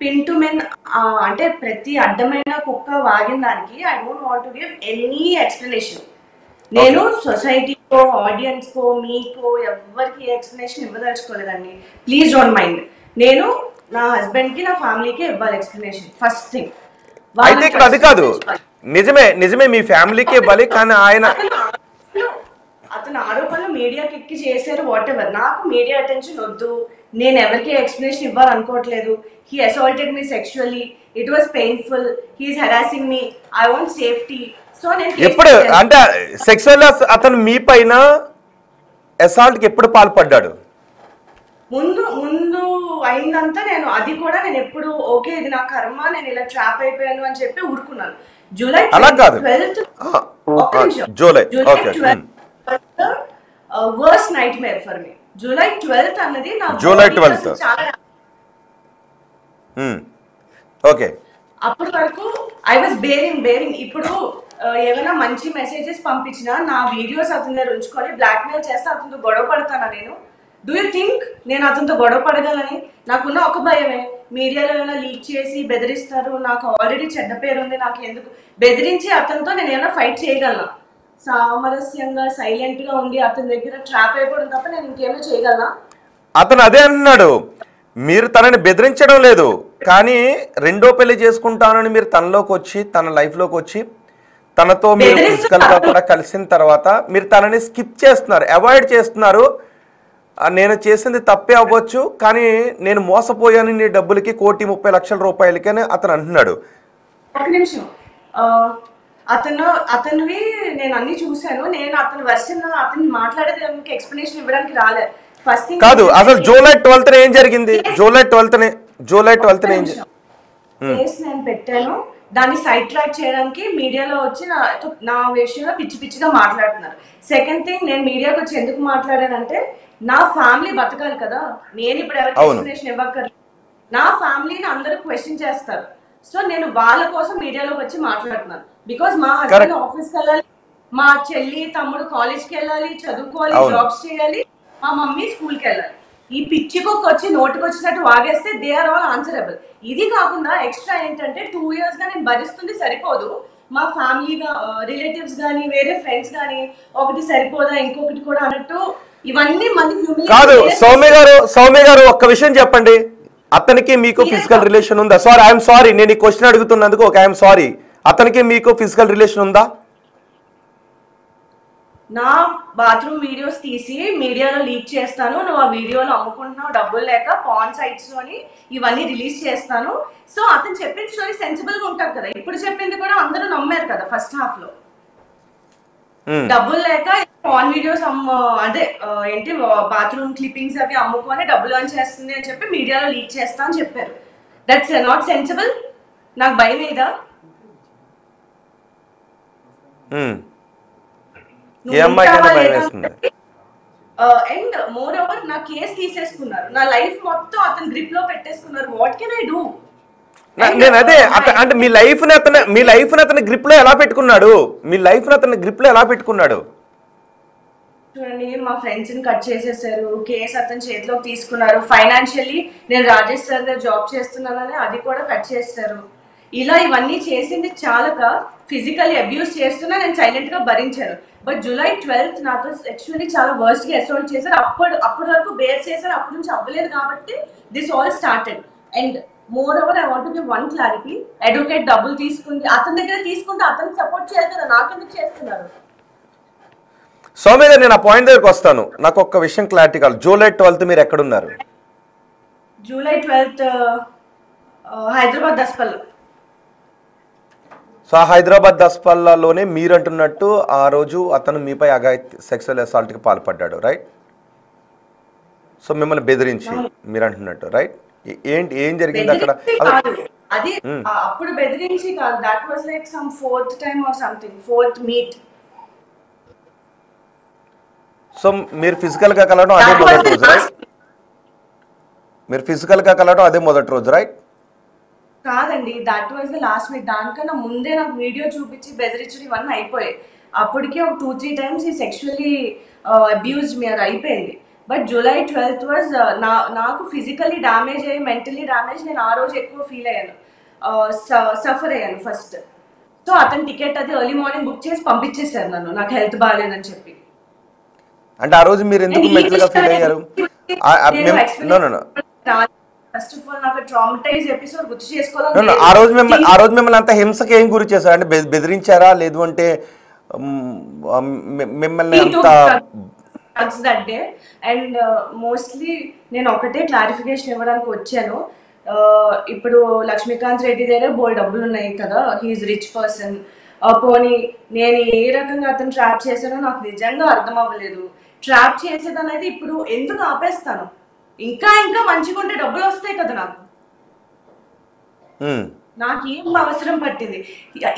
Pin to men అంటే ప్రతి అడ్డమైన కుక్క వాగిన దానికి I don't want to give any explanation. నేను సొసైటీకో ఆడియన్స్ కో మీకో ఎవరికి ఎక్స్ప్లెనేషన్ ఇవ్వదలుచుకోలేదండి. Please don't mind. నేను నా హస్బెండ్ కి నా ఫ్యామిలీకి ఇవ్వాలి ఎక్స్ప్లెనేషన్ ఫస్ట్ థింగ్. అయితే ఇక్కడ అది కాదు, నిజమే మీ ఫ్యామిలీకి ఇవ్వాలి, కానీ ఆయన అతను ఆరోపణలు మీడియాకి ఎక్కి చేశారు వాట్ ఎవర్. నాకు మీడియా అటెన్షన్ వద్దు, నేను ఎవరికి ఎక్స్ప్లెనేషన్ ఇవ్వాలనుకోవట్లేదు. He assaulted me sexually, it was painful, he's harassing me, I want safety. So నేను ఎప్పుడు అంటే సెక్సువల్ అతను మీ పైన అసాల్ట్ కి ఎప్పుడు పాల్పడ్డాడు? ముందు అయిందంతా నేను అది కూడా నేను ఎప్పుడు ఓకే ఇది నా కర్మ, నేను ఇలా ట్రాప్ అయిపోయాను అని చెప్పి ఊరుకున్నాను. July 12th worst nightmare for me. July 12th అన్నది నా చాలా ఓకే. అప్పటి వరకు ఐ వాజ్ బేరింగ్. ఇప్పుడు ఏమైనా మంచి మెసేజెస్ పంపించినా నా వీడియోస్ అతని దగ్గర ఉంచుకొని బ్లాక్మెయిల్ చేస్తే అతనితో గొడవ పడతానా నేను? డూ యూ థింక్ నేను అతనితో గొడవ పడగలని? నాకున్న ఒక భయమే, మీడియాలో ఏమైనా లీక్ చేసి బెదిరిస్తారు, నాకు ఆల్రెడీ చెడ్డ పేరు ఉంది, నాకు ఎందుకు బెదిరించి అతనితో నేను ఏమైనా ఫైట్ చేయగలనా? సామరస్యంగా సైలెంట్ గా ఉండి అతని దగ్గర ట్రాప్ అయిపోవడం తప్ప నేను ఇంకేమైనా చేయగలనా? అతను అదే అంటున్నాడు, మీరు తనని బెదిరించడం లేదు, కానీ రెండో పెళ్లి చేసుకుంటానని మీరు తనలోకి వచ్చి తన లైఫ్లోకి వచ్చి తనతో మీరు ఫిజికల్గా కూడా కలిసిన తర్వాత మీరు తనని స్కిప్ చేస్తున్నారు, అవాయిడ్ చేస్తున్నారు. నేను చేసింది తప్పే అవ్వచ్చు, కానీ నేను మోసపోయాను నీ డబ్బులకి, 1,30,00,000 రూపాయలకి అని అతను అంటున్నాడు. ఒక నిమిషం, అతనివి నేను అన్ని చూశాను. నేను అతని వర్షన్ అతన్ని మాట్లాడేది ఎక్స్ప్లెనేషన్ ఇవ్వడానికి రాలేదు. ఫస్ట్ థింగ్ కాదు, అసలు జూలై 12th ఏం జరిగింది? జూలై 12th ఏం కేసు నేను పెట్టాను, దాన్ని సైడ్ ట్రాక్ చేయడానికి మీడియాలో వచ్చి నా విషయంలో పిచ్చిగా మాట్లాడుతున్నారు. సెకండ్ థింగ్, నేను మీడియాకి వచ్చి ఎందుకు మాట్లాడానంటే నా ఫ్యామిలీ బతకాలి కదా. నేను ఇప్పుడు ఎవరికి ఎక్స్ప్లెనేషన్ ఇవ్వక్కర్లేదు, నా ఫ్యామిలీని అందరూ క్వశ్చన్ చేస్తారు. సో నేను వాళ్ళ కోసం మీడియాలోకి వచ్చి మాట్లాడుతున్నాను. బికాస్ మా హస్బెండ్ ఆఫీస్కి వెళ్ళాలి, మా చెల్లి తమ్ముడు కాలేజ్కి వెళ్ళాలి, చదువుకోవాలి, జాబ్స్ చేయాలి, మా మమ్మీ స్కూల్కి వెళ్ళాలి. ఈ పిచ్చికొక్క వచ్చి నోటికి వచ్చినట్టు వాగేస్తే దే ఆర్ ఆల్ ఆన్సరబుల్. ఇది కాకుండా ఎక్స్ట్రా ఏంటంటే 2 years గా నేను భరిస్తుంది సరిపోదు, మా ఫ్యామిలీ రిలేటివ్స్ కానీ వేరే ఫ్రెండ్స్ కానీ ఒకటి సరిపోదా ఇంకొకటి కూడా అన్నట్టు ఇవన్నీ మళ్ళీ కాదు. సౌమ్య గారు ఒక్క విషయం చెప్పండి, అతనికి మీకు ఫిజికల్ రిలేషన్ ఉందా? ఐఎమ్ సారీ, నేను ఈ క్వశ్చన్ అడుగుతున్నందుకు ఐఎమ్ సారీ. అతనికి మీకు ఫిజికల్ రిలేషన్ ఉందా? నా బాత్రూమ్ వీడియోస్ తీసి మీడియాలో లీక్ చేస్తాను, నువ్వు ఆ వీడియోలో అమ్ముకుంటున్నావు డబ్బులు లేక పాన్ సైట్స్ లోని ఇవన్నీ రిలీజ్ చేస్తాను. సో అతను చెప్పిన స్టోరీ సెన్సిబుల్ గా ఉంటారు కదా, ఇప్పుడు చెప్పింది కూడా అందరూ నమ్మారు కదా ఫస్ట్ హాఫ్ లో. డబ్బులు లేక పాన్ వీడియోస్ అదే ఏంటి బాత్రూమ్ క్లిప్పింగ్స్ అవి అమ్ముకొని డబ్బులు అని చేస్తుంది అని చెప్పి మీడియాలో లీక్ చేస్తా అని చెప్పారు. That's not sensible. నాకు భయం లేదా? అండ్ మోర్ ఓవర్ నా కేసు తీసేసుకున్నారు, నా లైఫ్ మొత్తం అతని గ్రిప్ లో పెట్టేసుకున్నారు. What can I do? నేను అదే అంటే మీ లైఫ్ ని అతని గ్రిప్ లో ఎలా పెట్టుకున్నాడు? చూడండి, మా ఫ్రెండ్స్ ని కట్ చేసేసారు, కేసు అతని చేతిలోకి తీసుకున్నారు. ఫైనాన్షియల్లీ నేను రాజేష్ సార్ దగ్గర జాబ్ చేస్తున్నానని అది కూడా కట్ చేస్తారు. ఇలా ఇవన్నీ చేసింది చాలక ఫిజికల్లీ అబ్యూస్ చేస్తున్నా నేను సైలెంట్ గా భరించాను. బట్ జూలై 12th నాతో యాక్చువల్లీ చాలా వర్స్ట్ గా అసాల్ట్ చేశారు. అప్పటి వరకు బేర్ చేశారు, అప్పటి నుంచి అవ్వలేదు కాబట్టి this all started. And more over I want to give one clarity, advocate డబ్బులు తీసుకుంది అతని దగ్గర తీసుకుంటే అతనికి సపోర్ట్ చేయాలి కదా, నాకెందుకు చేస్తున్నారు? సౌమ్య గారు, నేను ఆ పాయింట్ దగ్గరకు వస్తాను, నాకు ఒక్క విషయం క్లారిటీ కావాలి. జూలై 12th మీరు ఎక్కడున్నారు? July 12th Hyderabad దస్పల్. సో ఆ హైదరాబాద్ దస్పల్లాలోనే మీరు అంటున్నట్టు ఆ రోజు అతను మీపై సెక్సువల్ అసాల్ట్కి పాల్పడ్డాడు, రైట్? సో మిమ్మల్ని బెదిరించి మీరు అంటున్నట్టు, రైట్? ఏం జరిగింది అక్కడ? అది అప్పుడు బెదిరించి కాదు, that was like some fourth time or something, fourth meet. So మీరు ఫిజికల్ గా కలవడం అదే మొదటి రోజు, రైట్? రైట్? కాదండి, that was the last meet. దానికన్నా ముందే నాకు వీడియో చూపించి బెదిరించడం ఇవన్నీ అయిపోయాయి. అప్పటికే ఒక 2-3 times ఈ సెక్షువల్లీ అబ్యూజ్ మీద అయిపోయింది. బట్ జూలై 12th వాజ్ నాకు ఫిజికలీ డ్యామేజ్ అయ్యి మెంటలీ డ్యామేజ్, నేను ఆ రోజు ఎక్కువ ఫీల్ అయ్యాను, సఫర్ అయ్యాను ఫస్ట్. సో అతని టికెట్ అది ఎర్లీ మార్నింగ్ బుక్ చేసి పంపించేశారు నన్ను, నాకు హెల్త్ బాగాలేదని చెప్పి. అంటే ఆ రోజు మీరు ఎందుకు మెంటల్ గా ఫీల్ అయ్యారు? ఫస్ట్ ఆఫ్ ఆల్ నాకు ట్రామటైజ్ ఎపిసోడ్ గుర్తు చేసుకోవాలని. ఆ రోజు మిమ్మల్ని అంత హింసకి ఏం గురి చేశారు? అంటే బెదిరించారా, లేదు అంటే మిమ్మల్ని అంత దట్ డే? అండ్ మోస్ట్లీ నేను ఒకటే క్లారిఫికేషన్ ఇవ్వడానికి వచ్చాను. ఇప్పుడు లక్ష్మీకాంత్ రెడ్డి దగ్గర బోల్ డబ్బులు ఉన్నాయి కదా, హీఈస్ రిచ్ పర్సన్. పోనీ నేను ఏ రకంగా అతను ట్రాప్ చేశానో నాకు నిజంగా అర్థం అవ్వలేదు. ట్రాప్ చేసేదనేది ఇప్పుడు ఎందుకు ఆపేస్తాను? ఇంకా ఇంకా మంచిగా ఉంటే డబ్బులు వస్తాయి కదా నాకు ఏం అవసరం పట్టింది?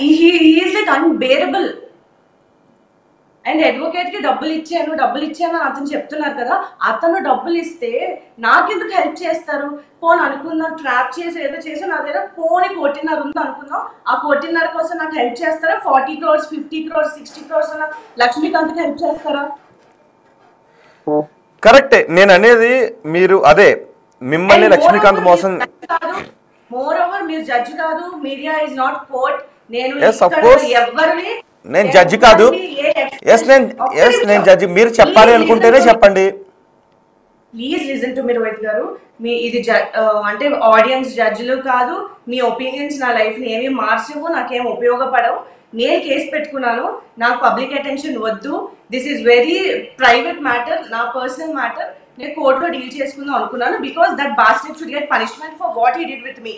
Is like unbearable. And advocate కి డబ్బులు ఇచ్చాను అతను చెప్తున్నారు కదా, అతను డబ్బులు ఇస్తే నాకెందుకు హెల్ప్ చేస్తారు? పోనీ అనుకుందాం ట్రాప్ చేసి ఏదో చేసి నా దగ్గర పోనీ 1.5 ఉంది అనుకుందాం, ఆ 1.5 కోసం నాకు హెల్ప్ చేస్తారా? 40 crores 50 crores 60 crores లక్ష్మీకాంత్కి హెల్ప్ చేస్తారా? కరెక్టే నేను అనేది. మీరు అదే మిమ్మల్ని లక్ష్మీకాంత్ మోసం. మోర్ ఓవర్ మీరు జడ్జ్ కాదు, మీడియా ఇస్ నాట్ కోర్ట్. నేను ఎవరిని నేను జడ్జి కాదు. నేను జడ్జి. మీరు చెప్పాలి అనుకుంటేనే చెప్పండి. Please listen to me Rohit గారు. మీ ఇది అంటే ఆడియన్స్ జడ్జిలు కాదు. మీ ఒపీనియన్స్ నా లైఫ్ ని ఏమీ మార్చవు, నాకేం ఉపయోగపడవు. నేను కేసు పెట్టుకున్నాను, నాకు పబ్లిక్ అటెన్షన్ వద్దు. This is very private matter, నా పర్సనల్ మ్యాటర్. నేను కోర్టులో డీల్ చేసుకుందాం అనుకున్నాను. Because that bastard should get punishment for what he did with me.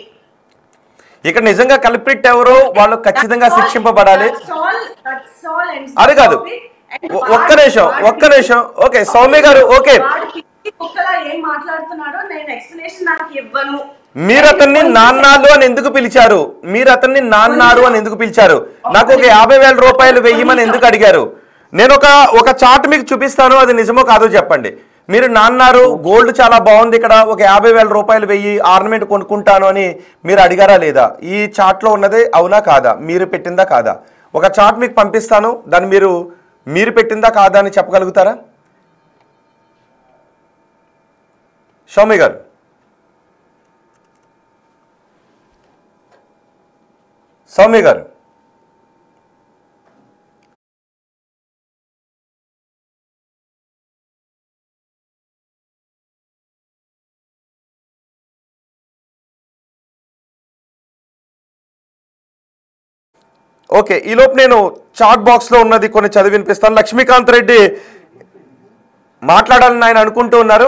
ఇక్కడ నిజంగా కల్ప్రిట్ ఎవరో వాళ్ళు ఖచ్చితంగా శిక్షింపబడాలి. అది కాదు, ఒక్క నిమిషం. ఓకే సౌమ్య గారు, ఓకే ఏం మాట్లాడుతున్నాడో నేను ఎక్స్ప్లెనేషన్ నాకు ఇవ్వను. మీరు అతన్ని నాన్నాలు అని ఎందుకు పిలిచారు? నాకు ఒక 50,000 రూపాయలు వెయ్యమని ఎందుకు అడిగారు? నేను ఒక చార్ట్ మీకు చూపిస్తాను, అది నిజమో కాదో చెప్పండి. మీరు నాన్నారు గోల్డ్ చాలా బాగుంది, ఇక్కడ ఒక 50,000 రూపాయలు వెయ్యి ఆర్నమెంట్ కొనుక్కుంటాను అని మీరు అడిగారా లేదా? ఈ చార్ట్లో ఉన్నదే అవునా కాదా? మీరు పెట్టిందా కాదా? ఒక చార్ట్ మీకు పంపిస్తాను, దాన్ని మీరు పెట్టిందా కాదా అని చెప్పగలుగుతారా? సౌమ్య గారు, ఓకే ఈలోపు నేను చాట్ బాక్స్లో ఉన్నది కొన్ని చదివి వినిపిస్తాను. లక్ష్మీకాంత్ రెడ్డి మాట్లాడాలని ఆయన అనుకుంటూ ఉన్నారు.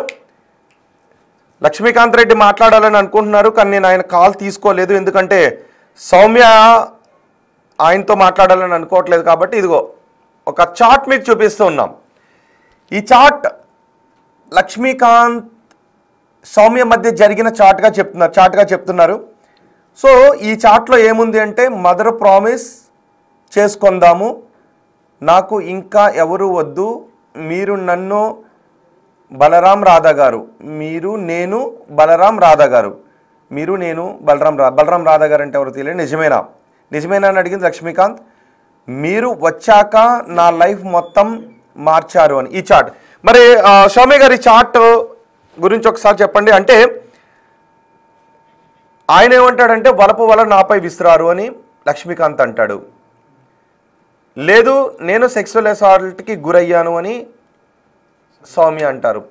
కానీ నేను ఆయన కాల్ తీసుకోలేదు, ఎందుకంటే సౌమ్య ఆయనతో మాట్లాడాలని అనుకోవట్లేదు. కాబట్టి ఇదిగో ఒక చార్ట్ మీకు చూపిస్తూ ఉన్నాం. ఈ చార్ట్ లక్ష్మీకాంత్ సౌమ్య మధ్య జరిగిన చార్ట్గా చెప్తున్నారు. సో ఈ చార్ట్లో ఏముంది అంటే, మదర్ ప్రామిస్ చేసుకుందాము, నాకు ఇంకా ఎవరు వద్దు, మీరు నన్ను బలరాం రాధా గారు, నేను బలరాం రాధా గారు అంటే ఎవరు తెలియదు. నిజమేనా అని అడిగింది లక్ష్మీకాంత్. మీరు వచ్చాక నా లైఫ్ మొత్తం మార్చారు అని ఈ చార్ట్. మరి సౌమ్య గారు ఈ చార్ట్ గురించి ఒకసారి చెప్పండి. అంటే ఆయన ఏమంటాడంటే, వలపు వల నాపై విసిరారు అని లక్ష్మీకాంత్ అంటాడు. లేదు నేను సెక్సువల్ అసాల్ట్కి గురయ్యాను అని సౌమ్య అంటారు.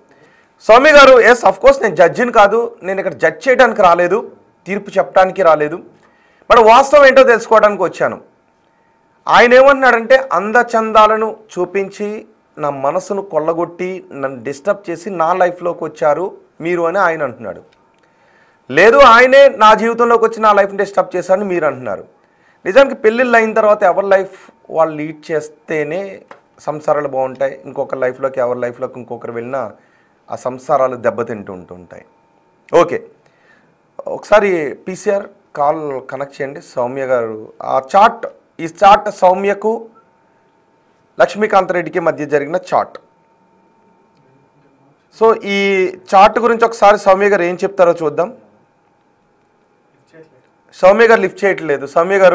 సౌమ్య గారు, ఎస్ అఫ్ కోర్స్ నేను జడ్జిని కాదు, నేను ఇక్కడ జడ్జ్ చేయడానికి రాలేదు, తీర్పు చెప్పడానికి రాలేదు, బట్ వాస్తవం ఏంటో తెలుసుకోవడానికి వచ్చాను. ఆయన ఏమంటున్నాడంటే, అందచందాలను చూపించి నా మనసును కొల్లగొట్టి నన్ను డిస్టర్బ్ చేసి నా లైఫ్లోకి వచ్చారు మీరు అని ఆయన అంటున్నాడు. లేదు ఆయనే నా జీవితంలోకి వచ్చి నా లైఫ్ని డిస్టర్బ్ చేశారని మీరు అంటున్నారు. నిజానికి పెళ్ళిళ్ళు అయిన తర్వాత ఎవరి లైఫ్ వాళ్ళు లీడ్ చేస్తేనే సంసారాలు బాగుంటాయి. ఇంకొకరి లైఫ్లోకి ఎవరి లైఫ్లోకి ఇంకొకరు వెళ్ళినా ఆ సంసారాలు దెబ్బతింటూ ఉంటాయి. ఓకే ఒకసారి పీసీఆర్ కాల్ కనెక్ట్ చేయండి. సౌమ్య గారు ఈ చార్ట్ సౌమ్యకు లక్ష్మీకాంత్ రెడ్డికి మధ్య జరిగిన చార్ట్. సో ఈ చార్ట్ గురించి ఒకసారి సౌమ్య గారు ఏం చెప్తారో చూద్దాం. సౌమ్య గారు లిఫ్ట్ చేయట్లేదు. సౌమ్య గారు